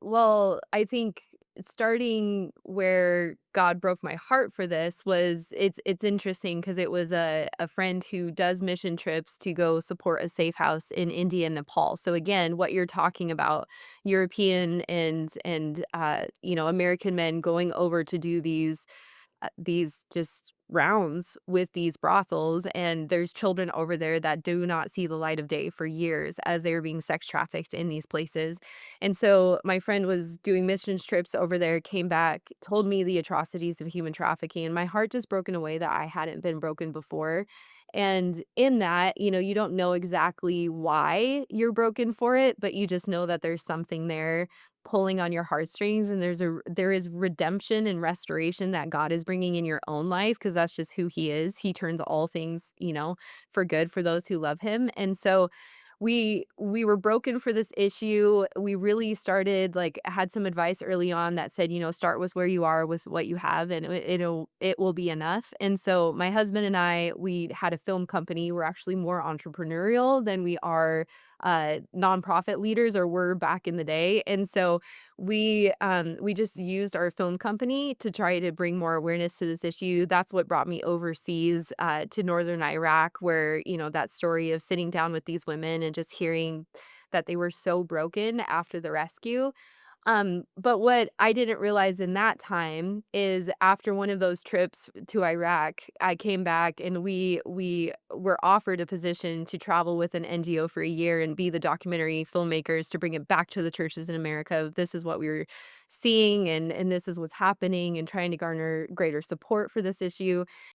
Well, I think starting where God broke my heart for this was it's interesting because it was a friend who does mission trips to go support a safe house in India and Nepal. So again, what you're talking about, European and American men going over to do these just rounds with these brothels, and there's children over there that do not see the light of day for years as they are being sex trafficked in these places. And so my friend was doing missions trips over there, came back, told me the atrocities of human trafficking, and my heart just broke in a way that I hadn't been broken before. And in that, you don't know exactly why you're broken for it, but you just know that there's something there pulling on your heartstrings, and there is redemption and restoration that God is bringing in your own life because that's just who he is. He turns all things, for good for those who love him. And so we were broken for this issue. We really started like had some advice early on that said, start with where you are with what you have, and it will be enough. And so my husband and I, we had a film company. We're actually more entrepreneurial than we are nonprofit leaders or were back in the day. And so we just used our film company to try to bring more awareness to this issue. That's what brought me overseas to northern Iraq, where, that story of sitting down with these women and just hearing that they were so broken after the rescue. But what I didn't realize in that time is after one of those trips to Iraq, I came back and we were offered a position to travel with an NGO for a year and be the documentary filmmakers to bring it back to the churches in America. This is what we were seeing and this is what's happening and trying to garner greater support for this issue.